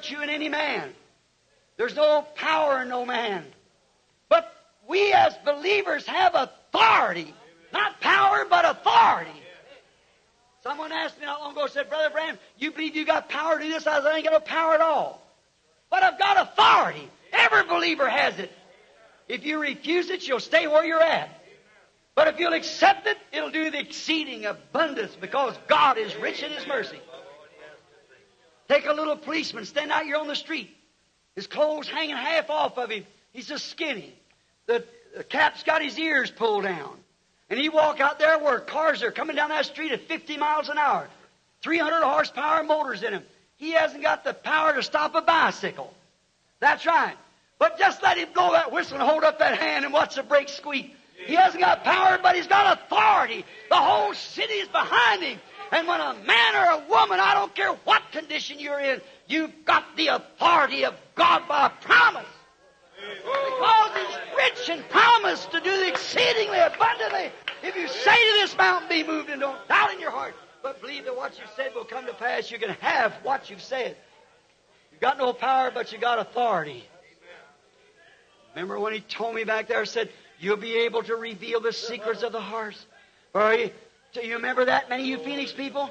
virtue in any man. There's no power in no man. But we as believers have authority. Not power, but authority. Someone asked me not long ago, said, Brother Branham, you believe you got power to do this? I said, I ain't got no power at all. But I've got authority. Every believer has it. If you refuse it, you'll stay where you're at. But if you'll accept it, it'll do the exceeding abundance because God is rich in His mercy. Take a little policeman, stand out here on the street. His clothes hanging half off of him. He's just skinny. The cap's got his ears pulled down. And he walk out there where cars are coming down that street at 50 miles an hour. 300 horsepower motors in him. He hasn't got the power to stop a bicycle. That's right. But just let him blow that whistle and hold up that hand and watch the brakes squeak. He hasn't got power, but he's got authority. The whole city is behind him. And when a man or a woman, I don't care what condition you're in, you've got the authority of God by promise. Because He's rich in promise to do the exceedingly abundantly. If you say to this mountain, be moved, and don't doubt in your heart, but believe that what you've said will come to pass, you can have what you've said. You've got no power, but you got authority. Remember when He told me back there, said, you'll be able to reveal the secrets of the heart. Do you remember that, many of you Phoenix people?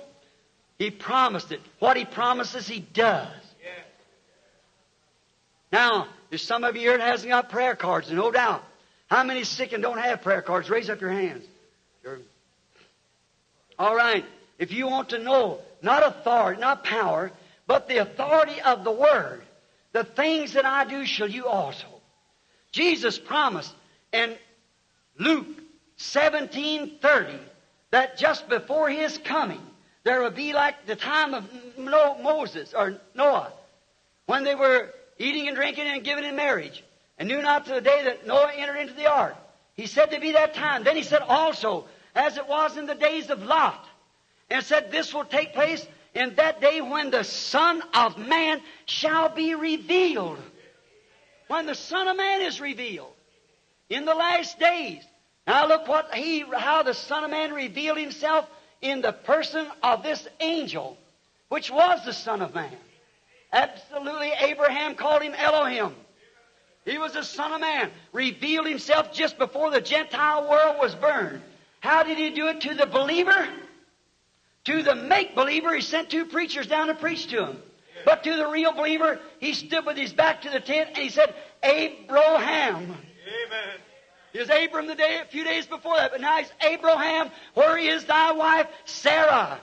He promised it. What He promises, He does. Now, there's some of you here that hasn't got prayer cards, no doubt. How many sick and don't have prayer cards? Raise up your hands. Sure. All right. If you want to know, not authority, not power, but the authority of the Word, the things that I do shall you also. Jesus promised in Luke 17:30 that just before His coming, there would be like the time of Moses or Noah, when they were eating and drinking and giving in marriage, and knew not to the day that Noah entered into the ark. He said to be that time. Then He said also, as it was in the days of Lot, and said this will take place in that day when the Son of Man shall be revealed. When the Son of Man is revealed in the last days. Now look how the Son of Man revealed Himself in the person of this angel, which was the Son of Man. Absolutely, Abraham called Him Elohim. He was the Son of Man, revealed Himself just before the Gentile world was burned. How did He do it to the believer? To the make-believer, He sent two preachers down to preach to him. But to the real believer, He stood with His back to the tent and He said, Abraham. Amen. He was Abram a few days before that, but now he's Abraham. Where is thy wife? Sarah.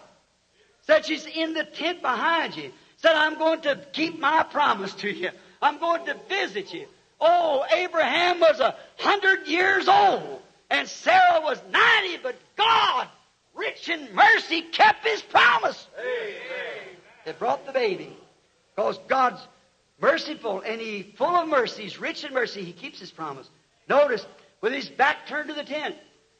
Said she's in the tent behind you. Said, I'm going to keep my promise to you. I'm going to visit you. Oh, Abraham was 100 years old, and Sarah was 90, but God, rich in mercy, kept His promise. Amen. They brought the baby. Because God's merciful, and He's full of mercy. He's rich in mercy. He keeps His promise. Notice, with His back turned to the tent,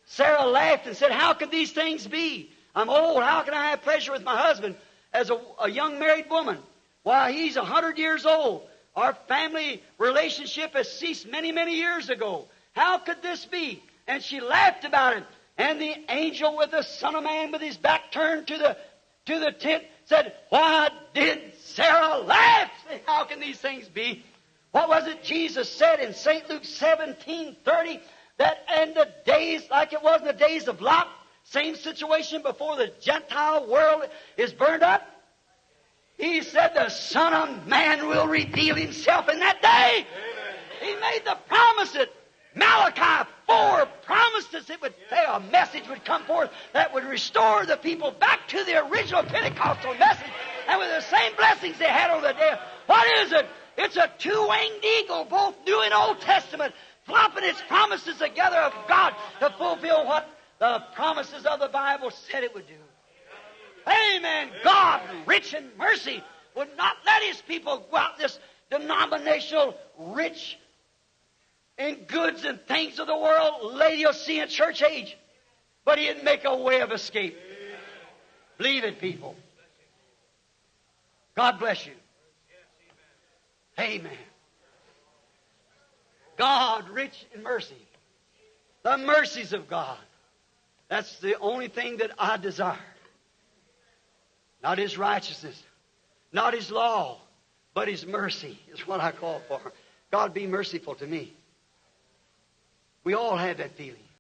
Sarah laughed and said, how could these things be? I'm old. How can I have pleasure with my husband as a young married woman? Why, he's 100 years old. Our family relationship has ceased many, many years ago. How could this be? And she laughed about it. And the angel with the Son of Man with his back turned to the tent said, why did Sarah laugh? How can these things be? What was it Jesus said in St. Luke 17:30? That in the days, like it was in the days of Lot, same situation before the Gentile world is burned up. He said the Son of Man will reveal Himself in that day. Amen. He made the promise that Malachi 4 promised us a message would come forth that would restore the people back to the original Pentecostal message and with the same blessings they had on the day. What is it? It's a two-winged eagle, both New and Old Testament, flopping its promises together of God to fulfill what the promises of the Bible said it would do. Amen. God, rich in mercy, would not let His people go out this denominational, rich in goods and things of the world, Laodicean church age. But He'd make a way of escape. Believe it, people. God bless you. Amen. God, rich in mercy. The mercies of God. That's the only thing that I desire. Not His righteousness. Not His law. but His mercy is what I call for. God, be merciful to me. We all have that feeling.